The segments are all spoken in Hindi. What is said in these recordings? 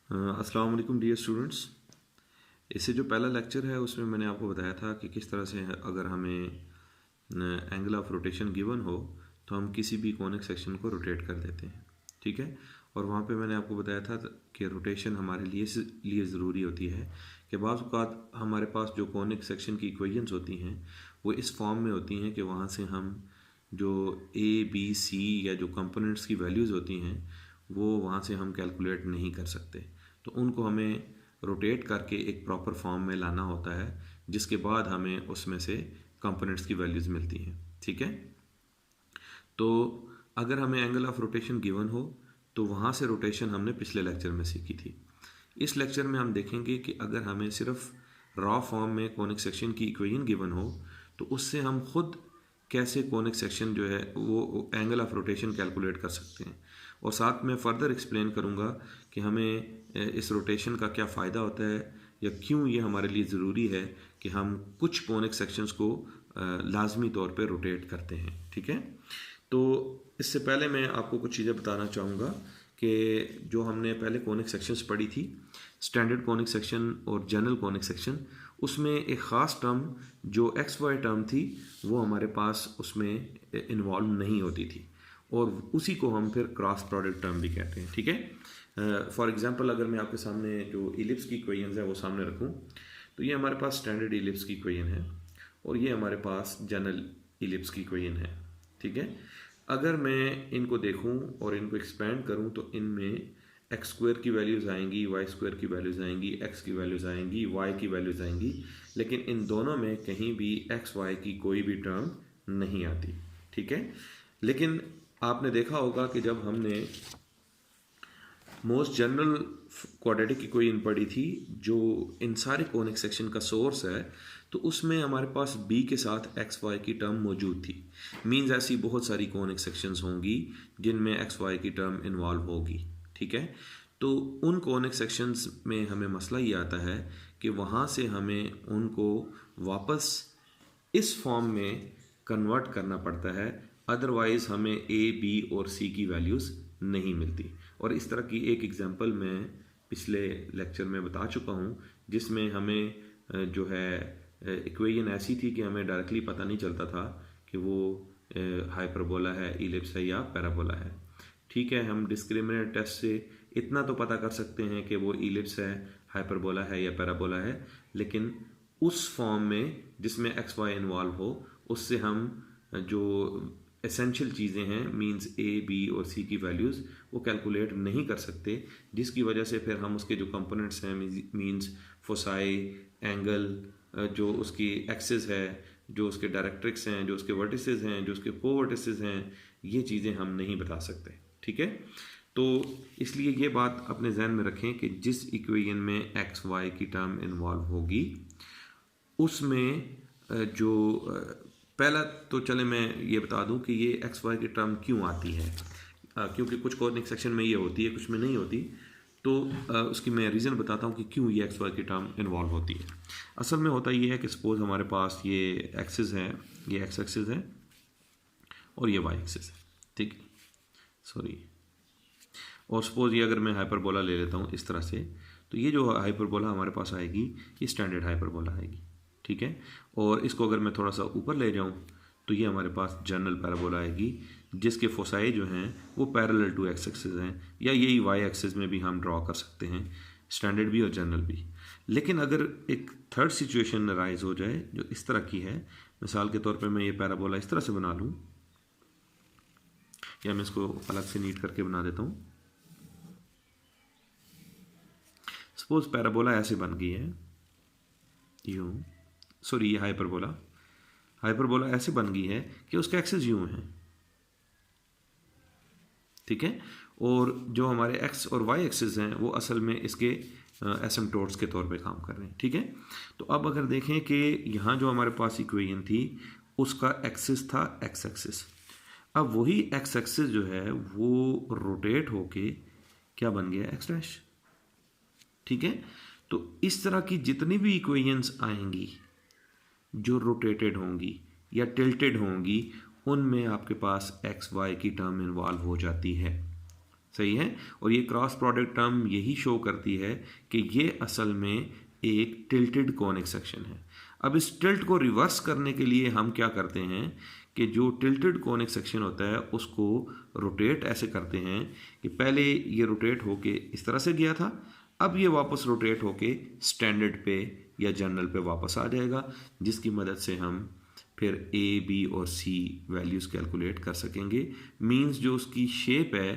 अस्सलाम वालेकुम डियर स्टूडेंट्स। इससे जो पहला लेक्चर है उसमें मैंने आपको बताया था कि किस तरह से अगर हमें एंगल ऑफ रोटेशन गिवन हो तो हम किसी भी कॉनिक सेक्शन को रोटेट कर देते हैं। ठीक है, और वहाँ पे मैंने आपको बताया था कि रोटेशन हमारे लिए ज़रूरी होती है कि बाज़ औक़ात हमारे पास जो कॉनिक सेक्शन की इक्वेशंस होती हैं वो इस फॉर्म में होती हैं कि वहाँ से हम जो ए बी सी या जो कंपोनेंट्स की वैल्यूज़ होती हैं वो वहाँ से हम कैलकुलेट नहीं कर सकते। तो उनको हमें रोटेट करके एक प्रॉपर फॉर्म में लाना होता है, जिसके बाद हमें उसमें से कंपोनेंट्स की वैल्यूज़ मिलती हैं। ठीक है, तो अगर हमें एंगल ऑफ रोटेशन गिवन हो तो वहाँ से रोटेशन हमने पिछले लेक्चर में सीखी थी। इस लेक्चर में हम देखेंगे कि अगर हमें सिर्फ रॉ फॉर्म में कॉनिक सेक्शन की इक्वेशन गिवन हो तो उससे हम खुद कैसे कॉनिक सेक्शन जो है वो एंगल ऑफ रोटेशन कैलकुलेट कर सकते हैं, और साथ में फ़र्दर एक्सप्लेन करूँगा कि हमें इस रोटेशन का क्या फ़ायदा होता है या क्यों ये हमारे लिए ज़रूरी है कि हम कुछ कॉनिक सेक्शंस को लाजमी तौर पे रोटेट करते हैं। ठीक है, तो इससे पहले मैं आपको कुछ चीज़ें बताना चाहूँगा कि जो हमने पहले कॉनिक सेक्शंस पढ़ी थी, स्टैंडर्ड कॉनिक सेक्शन और जनरल कॉनिक सेक्शन, उसमें एक ख़ास टर्म जो एक्स वाई टर्म थी वो हमारे पास उसमें इन्वॉल्व नहीं होती थी, और उसी को हम फिर क्रॉस प्रोडक्ट टर्म भी कहते हैं। ठीक है, फॉर एग्जांपल अगर मैं आपके सामने जो इलिप्स की इक्वेशन है वो सामने रखूं तो ये हमारे पास स्टैंडर्ड इलिप्स की इक्वेशन है और ये हमारे पास जनरल इलिप्स की इक्वेशन है। ठीक है, अगर मैं इनको देखूं और इनको एक्सपेंड करूं तो इनमें एक्स स्क्वायर की वैल्यूज़ आएंगी, वाई स्क्वायर की वैल्यूज़ आएंगी, एक्स की वैल्यूज़ आएंगी, वाई की वैल्यूज़ आएंगी, लेकिन इन दोनों में कहीं भी एक्स वाई की कोई भी टर्म नहीं आती। ठीक है, लेकिन आपने देखा होगा कि जब हमने मोस्ट जनरल क्वाड्रेटिक इक्वेशन पढ़ी थी जो इन सारे कॉनिक सेक्शन का सोर्स है, तो उसमें हमारे पास b के साथ एक्स वाई की टर्म मौजूद थी। मींस ऐसी बहुत सारी कॉनिक सेक्शंस होंगी जिनमें एक्स वाई की टर्म इन्वॉल्व होगी। ठीक है, तो उन कॉनिक सेक्शंस में हमें मसला ये आता है कि वहाँ से हमें उनको वापस इस फॉर्म में कन्वर्ट करना पड़ता है, अदरवाइज़ हमें ए बी और सी की वैल्यूज़ नहीं मिलती। और इस तरह की एक एग्जांपल मैं पिछले लेक्चर में बता चुका हूँ, जिसमें हमें जो है इक्वेशन ऐसी थी कि हमें डायरेक्टली पता नहीं चलता था कि वो हाइपरबोला है, इलिप्स है या पैराबोला है। ठीक है, हम डिस्क्रिमिनेंट टेस्ट से इतना तो पता कर सकते हैं कि वो इलिप्स है, हाइपरबोला है या पैराबोला है, लेकिन उस फॉर्म में जिसमें एक्स वाई इन्वॉल्व हो उससे हम जो एसेंशियल चीज़ें हैं मींस ए बी और सी की वैल्यूज़ वो कैलकुलेट नहीं कर सकते, जिसकी वजह से फिर हम उसके जो कंपोनेंट्स हैं मींस फोसाई, एंगल, जो उसकी एक्सिस है, जो उसके डायरेक्ट्रिक्स हैं, जो उसके वर्टिसेस हैं, जो उसके कोवर्टिसेस हैं, ये चीज़ें हम नहीं बता सकते। ठीक है, तो इसलिए ये बात अपने जहन में रखें कि जिस इक्वेशन में एक्स वाई की टर्म इन्वॉल्व होगी उसमें जो पहला तो चले मैं ये बता दूं कि ये एक्स वाई की टर्म क्यों आती है, क्योंकि कुछ कॉर्निक सेक्शन में ये होती है, कुछ में नहीं होती। तो उसकी मैं रीज़न बताता हूँ कि क्यों ये एक्स वाई की टर्म इन्वॉल्व होती है। असल में होता ये है कि सपोज़ हमारे पास ये एक्सिस है, ये एक्स एक्सिस है और ये वाई एक्सिस है। ठीक, सॉरी, और सपोज़ ये अगर मैं हाइपरबोला ले लेता हूँ इस तरह से, तो ये जो हाइपरबोला हमारे पास आएगी ये स्टैंडर्ड हाइपरबोला आएगी। ठीक है, और इसको अगर मैं थोड़ा सा ऊपर ले जाऊँ तो ये हमारे पास जनरल पैराबोला आएगी, जिसके फोसाई जो हैं वो पैरेलल टू एक्स एक्सिस हैं, या यही वाई एक्सिस में भी हम ड्रॉ कर सकते हैं, स्टैंडर्ड भी और जनरल भी। लेकिन अगर एक थर्ड सिचुएशन राइज हो जाए जो इस तरह की है, मिसाल के तौर पर मैं ये पैराबोला इस तरह से बना लूँ, या मैं इसको अलग से नीट करके बना देता हूँ। सपोज पैराबोला ऐसे बन गई है यूं, सॉरी ये हाइपरबोला ऐसे बन गई है कि उसका एक्सिस यूं है। ठीक है, और जो हमारे एक्स और वाई एक्सिस हैं वो असल में इसके एसिम्पटोट्स के तौर पे काम कर रहे हैं। ठीक है, तो अब अगर देखें कि यहाँ जो हमारे पास इक्वेशन थी उसका एक्सिस था एक्स एक्सिस, अब वही एक्स एक्सिस जो है वो रोटेट होके क्या बन गया, एक्स डैश। ठीक है, तो इस तरह की जितनी भी इक्वेशंस आएंगी जो रोटेटेड होंगी या टिल्टेड होंगी, उनमें आपके पास एक्स वाई की टर्म इन्वॉल्व हो जाती है। सही है। और ये क्रॉस प्रोडक्ट टर्म यही शो करती है कि ये असल में एक टिल्टेड कॉनिक सेक्शन है। अब इस टिल्ट को रिवर्स करने के लिए हम क्या करते हैं कि जो टिल्टेड कॉनिक सेक्शन होता है उसको रोटेट ऐसे करते हैं कि पहले ये रोटेट होके इस तरह से गया था, अब ये वापस रोटेट होके स्टैंडर्ड पे या जनरल पे वापस आ जाएगा, जिसकी मदद से हम फिर ए बी और सी वैल्यूज़ कैलकुलेट कर सकेंगे। मींस जो उसकी शेप है,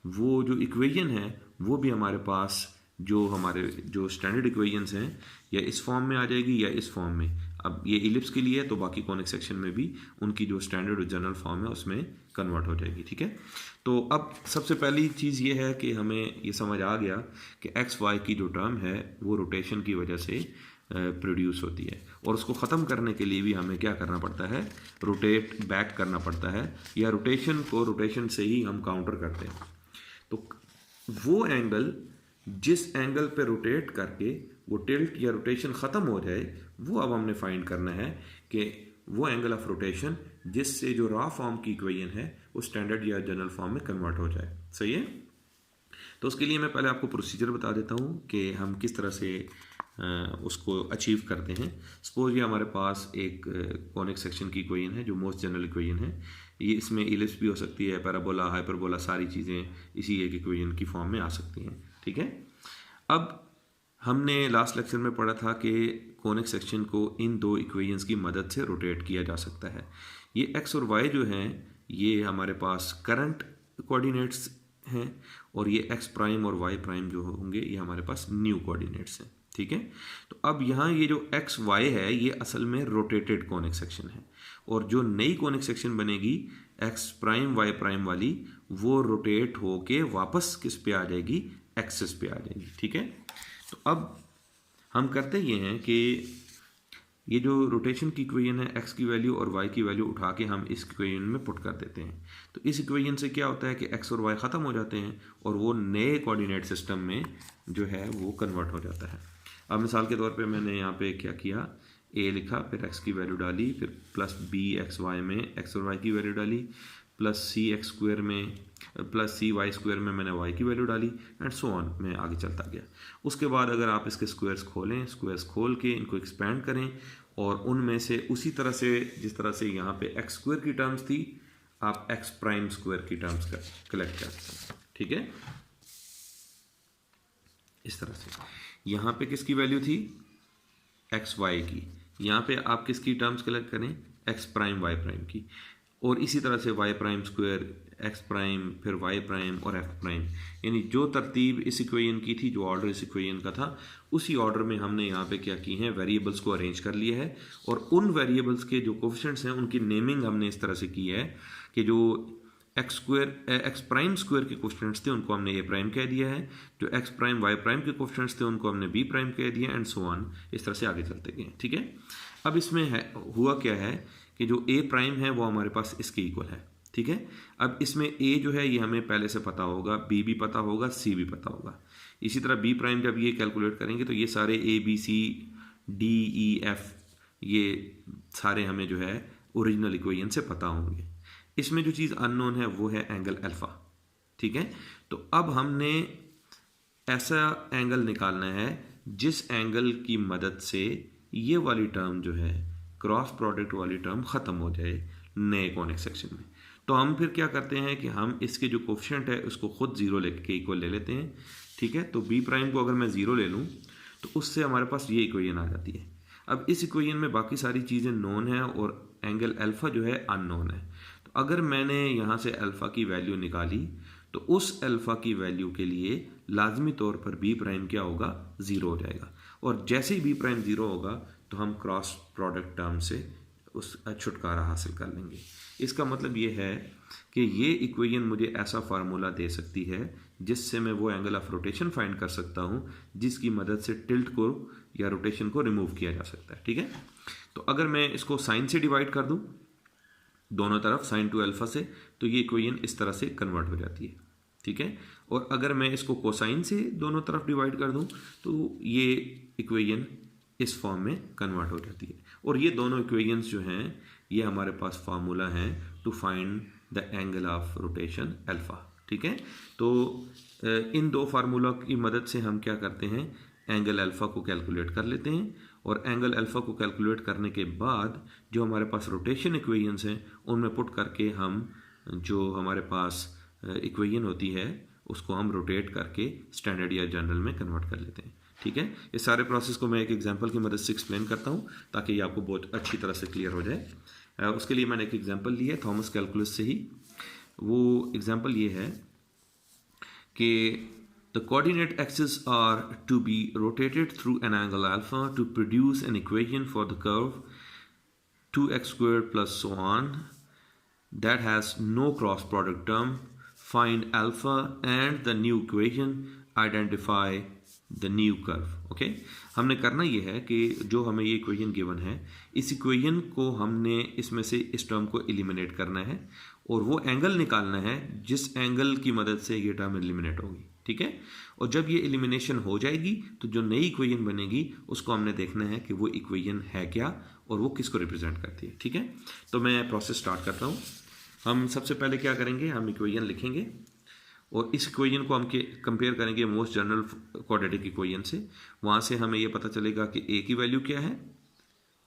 वो जो इक्वेशन है, वो भी हमारे पास जो हमारे जो स्टैंडर्ड इक्वेशंस हैं या इस फॉर्म में आ जाएगी या इस फॉर्म में। अब ये इलिप्स के लिए है तो बाकी कॉनिक सेक्शन में भी उनकी जो स्टैंडर्ड और जनरल फॉर्म है उसमें कन्वर्ट हो जाएगी। ठीक है, तो अब सबसे पहली चीज़ ये है कि हमें ये समझ आ गया कि एक्स वाई की जो टर्म है वो रोटेशन की वजह से प्रोड्यूस होती है, और उसको ख़त्म करने के लिए भी हमें क्या करना पड़ता है, रोटेट बैक करना पड़ता है, या रोटेशन को रोटेशन से ही हम काउंटर करते हैं। तो वो एंगल जिस एंगल पे रोटेट करके वो टिल्ट या रोटेशन ख़त्म हो जाए, वो अब हमने फाइंड करना है कि वो एंगल ऑफ रोटेशन जिससे जो रॉ फॉर्म की इक्वेशन है वो स्टैंडर्ड या जनरल फॉर्म में कन्वर्ट हो जाए। सही है, तो उसके लिए मैं पहले आपको प्रोसीजर बता देता हूँ कि हम किस तरह से उसको अचीव करते हैं। सपोज ये हमारे पास एक कॉनिक सेक्शन की इक्वेशन है जो मोस्ट जनरल इक्वेशन है। ये इसमें इलिप्स भी हो सकती है, पैराबोला, हाइपरबोला, सारी चीज़ें इसी एक इक्वेशन की फॉर्म में आ सकती हैं। ठीक है, अब हमने लास्ट लेक्चर में पढ़ा था कि कॉनिक सेक्शन को इन दो इक्वेशंस की मदद से रोटेट किया जा सकता है। ये एक्स और वाई जो हैं ये हमारे पास करंट कोऑर्डिनेट्स हैं, और ये एक्स प्राइम और वाई प्राइम जो होंगे ये हमारे पास न्यू कोऑर्डिनेट्स हैं। ठीक है, तो अब यहाँ ये जो एक्स वाई है ये असल में रोटेटेड कॉनिक सेक्शन है, और जो नई कॉनिक सेक्शन बनेगी एक्स प्राइम वाई प्राइम वाली, वो रोटेट होके वापस किस पे आ जाएगी, एक्सिस पे आ जाएगी। ठीक है, तो अब हम करते ये हैं कि ये जो रोटेशन की इक्वेशन है एक्स की वैल्यू और वाई की वैल्यू उठा के हम इस इक्वेशन में पुट कर देते हैं। तो इस इक्वेशन से क्या होता है कि एक्स और वाई ख़त्म हो जाते हैं और वो नए कोऑर्डिनेट सिस्टम में जो है वो कन्वर्ट हो जाता है। अब मिसाल के तौर पे मैंने यहाँ पे क्या किया, ए लिखा, फिर एक्स की वैल्यू डाली, फिर प्लस बी एक्स वाई में एक्स और वाई की वैल्यू डाली, प्लस सी एक्स स्क्वायर में प्लस सी वाई स्क्वायर में मैंने वाई की वैल्यू डाली, एंड सो ऑन, मैं आगे चलता गया। उसके बाद अगर आप इसके स्क्वायर्स खोलें, स्क्वायर्स खोल के इनको एक्सपेंड करें, और उनमें से उसी तरह से जिस तरह से यहाँ पे एक्स स्क्वायर की टर्म्स थी, आप एक्स प्राइम स्क्वायर की टर्म्स का कलेक्ट करते हैं। ठीक है, इस तरह से यहाँ पे किसकी वैल्यू थी, एक्स वाई की, यहाँ पे आप किसकी टर्म्स कलेक्ट करें, एक्स प्राइम वाई प्राइम की, और इसी तरह से y prime square, x prime, फिर वाई प्राइम और एफ प्राइम, यानी जो तरतीब इस इक्वेशन की थी, जो ऑर्डर इस इक्वेशन का था, उसी ऑर्डर में हमने यहाँ पे क्या की है, वेरिएबल्स को अरेंज कर लिया है, और उन वेरिएबल्स के जो कोफिशिएंट्स हैं उनकी नेमिंग हमने इस तरह से की है कि जो एक्स प्राइम स्क्वायर के कोफिशिएंट्स थे उनको हमने ए प्राइम कह दिया है, जो एक्स प्राइम वाई प्राइम के कोफिशिएंट्स थे उनको हमने बी प्राइम कह दिया, एंड सो ऑन, इस तरह से आगे चलते गए। ठीक है, अब इसमें हुआ क्या है कि जो ए प्राइम है वो हमारे पास इसके इक्वल है। ठीक है, अब इसमें ए जो है ये हमें पहले से पता होगा, बी भी पता होगा, सी भी पता होगा। इसी तरह बी प्राइम जब ये कैलकुलेट करेंगे तो ये सारे A B C D E F ये सारे हमें जो है ओरिजिनल इक्वेशन से पता होंगे। इसमें जो चीज़ अननोन है वो है एंगल अल्फ़ा। ठीक है, तो अब हमने ऐसा एंगल निकालना है जिस एंगल की मदद से ये वाली टर्म जो है क्रॉस प्रोडक्ट वाली टर्म ख़त्म हो जाए नए कॉनिक सेक्शन में। तो हम फिर क्या करते हैं कि हम इसके जो कोफिशिएंट है उसको खुद ज़ीरो लेके इक्वल ले लेते हैं। ठीक है, तो बी प्राइम को अगर मैं ज़ीरो ले लूँ तो उससे हमारे पास ये इक्वेशन आ जाती है। अब इस इक्वेशन में बाकी सारी चीज़ें नोन है और एंगल अल्फ़ा जो है अननोन है। तो अगर मैंने यहाँ से अल्फ़ा की वैल्यू निकाली तो उस अल्फ़ा की वैल्यू के लिए लाजमी तौर पर बी प्राइम क्या होगा, ज़ीरो हो जाएगा, और जैसे ही बी प्राइम ज़ीरो होगा तो हम क्रॉस प्रोडक्ट टर्म से उस छुटकारा हासिल कर लेंगे। इसका मतलब ये है कि ये इक्वेशन मुझे ऐसा फार्मूला दे सकती है जिससे मैं वो एंगल ऑफ रोटेशन फाइंड कर सकता हूँ जिसकी मदद से टिल्ट को या रोटेशन को रिमूव किया जा सकता है। ठीक है, तो अगर मैं इसको साइन से डिवाइड कर दूँ दोनों तरफ, साइन टू अल्फ़ा से, तो ये इक्वेशन इस तरह से कन्वर्ट हो जाती है। ठीक है, और अगर मैं इसको कोसाइन से दोनों तरफ डिवाइड कर दूं तो ये इक्वेशन इस फॉर्म में कन्वर्ट हो जाती है। और ये दोनों इक्वेशंस जो हैं ये हमारे पास फार्मूला हैं to find the angle of rotation alpha. ठीक है। तो इन दो फार्मूला की मदद से हम क्या करते हैं, एंगल अल्फ़ा को कैलकुलेट कर लेते हैं, और एंगल अल्फ़ा को कैलकुलेट करने के बाद जो हमारे पास रोटेशन इक्वेशंस हैं उनमें पुट करके हम जो हमारे पास इक्वेशन होती है उसको हम रोटेट करके स्टैंडर्ड या जनरल में कन्वर्ट कर लेते हैं। ठीक है, इस सारे प्रोसेस को मैं एक एग्जांपल की मदद से एक्सप्लेन करता हूँ ताकि ये आपको बहुत अच्छी तरह से क्लियर हो जाए। उसके लिए मैंने एक एग्जांपल लिया है थॉमस कैलकुलस से ही। वो एग्जांपल ये है कि the coordinate axes are to be rotated through an angle alpha to produce an equation for the curve 2x squared plus so on that has no cross product term. Find alpha and the new equation, identify the new curve. Okay, हमने करना ये है कि जो हमें ये इक्वेशन गिवन है, इस इक्वेशन को हमने इसमें से इस टर्म को एलिमिनेट करना है और वो एंगल निकालना है जिस एंगल की मदद से ये टर्म एलिमिनेट होगी। ठीक है, और जब ये एलिमिनेशन हो जाएगी तो जो नई इक्वेशन बनेगी उसको हमने देखना है कि वो इक्वेशन है क्या और वो किसको रिप्रेजेंट करती है। ठीक है, तो मैं प्रोसेस स्टार्ट करता हूँ। हम सबसे पहले क्या करेंगे, हम इक्वेशन लिखेंगे और इस इक्वेशन को हम कंपेयर करेंगे मोस्ट जनरल क्वाड्रेटिक इक्वेशन से। वहाँ से हमें ये पता चलेगा कि ए की वैल्यू क्या है,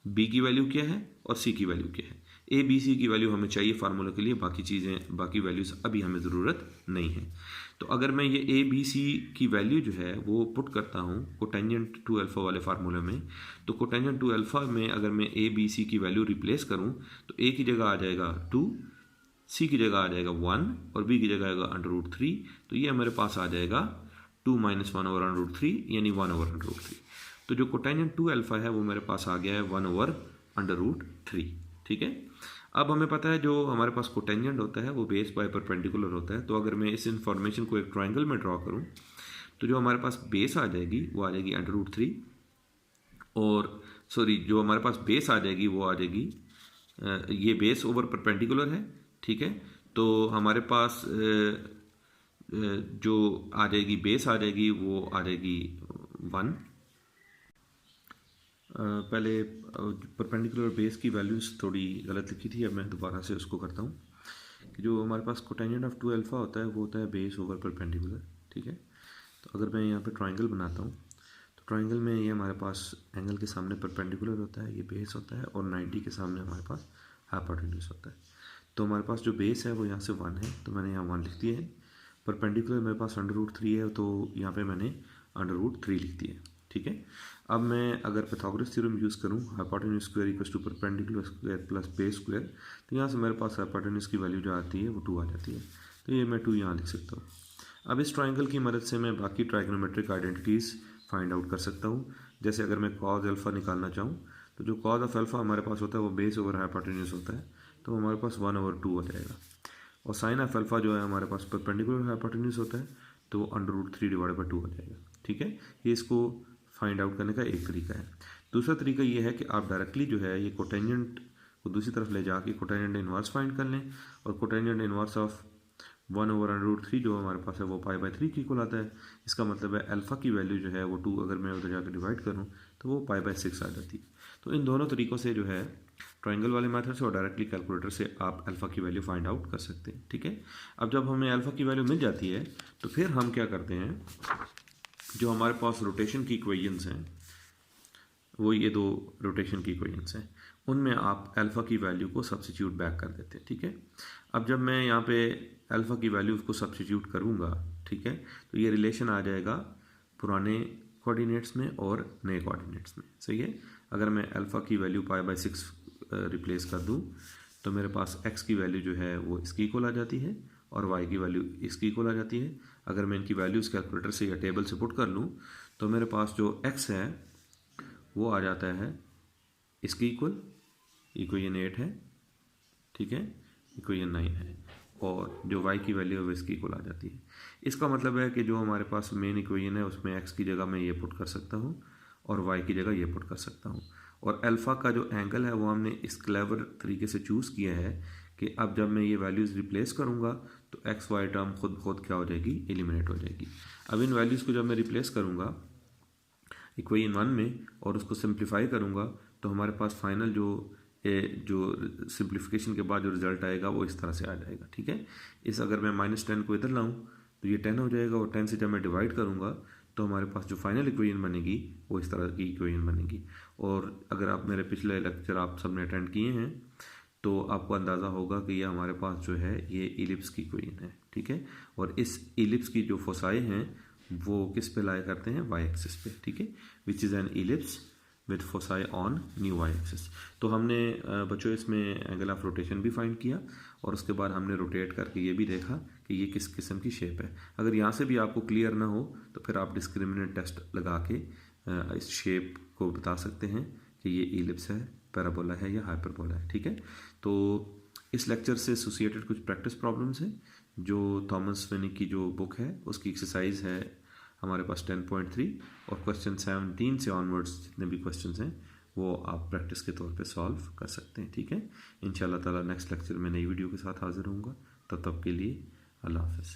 बी की वैल्यू क्या है और सी की वैल्यू क्या है। ए बी सी की वैल्यू हमें चाहिए फार्मूला के लिए, बाकी वैल्यूज़ अभी हमें ज़रूरत नहीं है। तो अगर मैं ये ए बी सी की वैल्यू जो है वो पुट करता हूँ कोटेंजेंट टू अल्फ़ा वाले फार्मूले में, तो कोटेंजेंट टू अल्फ़ा में अगर मैं ए बी सी की वैल्यू रिप्लेस करूँ तो ए की जगह आ जाएगा 2, सी की जगह आ जाएगा 1 और बी की जगह आएगा √3। तो ये हमारे पास आ जाएगा 2 - 1/√3 यानी 1/√3। तो जो कोटेंजेंट टू अल्फ़ा है वो मेरे पास आ गया है 1/√3। ठीक है, अब हमें पता है जो हमारे पास कोटेंजेंट होता है वो बेस बाय परपेंडिकुलर होता है। तो अगर मैं इस इंफॉर्मेशन को एक ट्राइंगल में ड्रॉ करूं तो जो हमारे पास बेस आ जाएगी वो आ जाएगी √3, और सॉरी जो हमारे पास बेस आ जाएगी वो आ जाएगी ये बेस ओवर परपेंडिकुलर है। ठीक है, तो हमारे पास जो आ जाएगी बेस आ जाएगी वो आ जाएगी 1। पहले परपेंडिकुलर बेस की वैल्यूज़ थोड़ी गलत लिखी थी, अब मैं दोबारा से उसको करता हूँ कि जो हमारे पास कोटेंजेंट ऑफ 2 अल्फ़ा होता है वो होता है बेस ओवर परपेंडिकुलर। ठीक है, तो अगर मैं यहाँ पे ट्राइंगल बनाता हूँ तो ट्राइंगल में ये हमारे पास एंगल के सामने परपेंडिकुलर होता है, ये बेस होता है, और 90 के सामने हमारे पास हाइपोटेन्यूज होता है। तो हमारे पास जो बेस है वो यहाँ से 1 है, तो मैंने यहाँ 1 लिख दिया है। परपेंडिकुलर मेरे पास √3 है, तो यहाँ पे मैंने √3 लिख दिया है। ठीक है, अब मैं अगर पाइथागोरस थ्योरम यूज़ करूँ hypotenuse square equals to perpendicular square plus base square, तो यहाँ से मेरे पास हाइपोटेन्यूज की वैल्यू जो आती है वो 2 आ जाती है। तो ये मैं 2 यहाँ लिख सकता हूँ। अब इस ट्राइंगल की मदद से मैं बाकी ट्राइगोनोमेट्रिक आइडेंटिटीज़ फाइंड आउट कर सकता हूँ। जैसे अगर मैं कॉज अल्फ़ा निकालना चाहूँ तो जो कॉज ऑफ अल्फ़ा हमारे पास होता है वो बेस ओवर हाइपोटेन्यूज होता है, तो हमारे पास 1/2 हो जाएगा। और साइन ऑफ अल्फ़ा जो है हमारे पास परपेंडिकुलर हाइपोटेन्यूज होता है, तो वो √3/2 हो जाएगा। ठीक है, ये इसको फाइंड आउट करने का एक तरीका है। दूसरा तरीका ये है कि आप डायरेक्टली जो है ये कोटेंजेंट को दूसरी तरफ ले जाके कोटेंजेंट इनवर्स फाइंड कर लें, और कोटेंजेंट इनवर्स ऑफ 1/√3 जो हमारे पास है वो π/3 की इक्वल आता है। इसका मतलब है अल्फ़ा की वैल्यू जो है वो 2 अगर मैं उधर जाकर डिवाइड करूँ तो वो π/6 आ जाती है। तो इन दोनों तरीक़ों से जो है ट्राइंगल वाले मेथड से और डायरेक्टली कैलकुलेटर से आप अल्फ़ा की वैल्यू फाइंड आउट कर सकते हैं। ठीक है, अब जब हमें अल्फ़ा की वैल्यू मिल जाती है तो फिर हम क्या करते हैं, जो हमारे पास रोटेशन की इक्वेशंस हैं वो ये 2 रोटेशन की इक्वेशंस हैं, उनमें आप अल्फ़ा की वैल्यू को सब्स्टिट्यूट बैक कर देते हैं। ठीक है, अब जब मैं यहाँ पे अल्फ़ा की वैल्यू को सब्स्टिट्यूट करूँगा, ठीक है, तो ये रिलेशन आ जाएगा पुराने कोऑर्डिनेट्स में और नए कोऑर्डिनेट्स में। सही है, अगर मैं अल्फ़ा की वैल्यू π/6 रिप्लेस कर दूँ तो मेरे पास x की वैल्यू जो है वो इसकी इक्वल आ जाती है और y की वैल्यू इसकी इक्वल आ जाती है। अगर मैं इनकी वैल्यूज़ कैलकुलेटर से या टेबल से पुट कर लूँ तो मेरे पास जो x है वो आ जाता है इसकी इक्वल, इक्वेशन 8 है। ठीक है, इक्वेशन 9 है, और जो y की वैल्यू है वो इसकी इक्वल आ जाती है। इसका मतलब है कि जो हमारे पास मेन इक्वेशन है उसमें x की जगह मैं ये पुट कर सकता हूँ और y की जगह ये पुट कर सकता हूँ, और अल्फ़ा का जो एंगल है वो हमने इस क्लेवर तरीके से चूज़ किया है कि अब जब मैं ये वैल्यूज़ रिप्लेस करूँगा तो एक्स वाई टर्म खुद खुद क्या हो जाएगी, एलिमिनेट हो जाएगी। अब इन वैल्यूज़ को जब मैं रिप्लेस करूँगा इक्वेशन 1 में और उसको सिंप्लीफाई करूँगा तो हमारे पास फाइनल जो जो सिंप्लीफिकेशन के बाद जो रिजल्ट आएगा वो इस तरह से आ जाएगा। ठीक है, इस अगर मैं -10 को इधर लाऊं तो ये 10 हो जाएगा, और 10 से जब मैं डिवाइड करूंगा तो हमारे पास जो फाइनल इक्वेशन बनेगी वो इस तरह की इक्वेशन बनेगी। और अगर आप मेरे पिछले लेक्चर आप सबने अटेंड किए हैं तो आपको अंदाज़ा होगा कि ये हमारे पास जो है ये इलिप्स की इक्वेशन है। ठीक है, और इस इलिप्स की जो फोसाई हैं वो किस पे लाया करते हैं, वाई एक्सिस पे। ठीक है, which is an ellipse with foci on new y axis. तो हमने बच्चों इसमें एंगल ऑफ रोटेशन भी फाइंड किया, और उसके बाद हमने रोटेट करके ये भी देखा कि ये किस किस्म की शेप है। अगर यहाँ से भी आपको क्लियर ना हो तो फिर आप डिस्क्रिमिनेंट टेस्ट लगा के इस शेप को बता सकते हैं कि ये इलिप्स है, पैराबोला है या हाइपरबोला है। ठीक है, तो इस लेक्चर से एसोसिएटेड कुछ प्रैक्टिस प्रॉब्लम्स हैं जो थॉमस वेनिक की जो बुक है उसकी एक्सरसाइज है हमारे पास 10.3, और क्वेश्चन 17 से ऑनवर्ड्स जितने भी क्वेश्चंस हैं वो आप प्रैक्टिस के तौर पे सॉल्व कर सकते हैं। ठीक है, इंशाल्लाह ताला नेक्स्ट लेक्चर में नई वीडियो के साथ हाजिर होऊंगा। तब तक के लिए अल्लाह हाफ़िज़।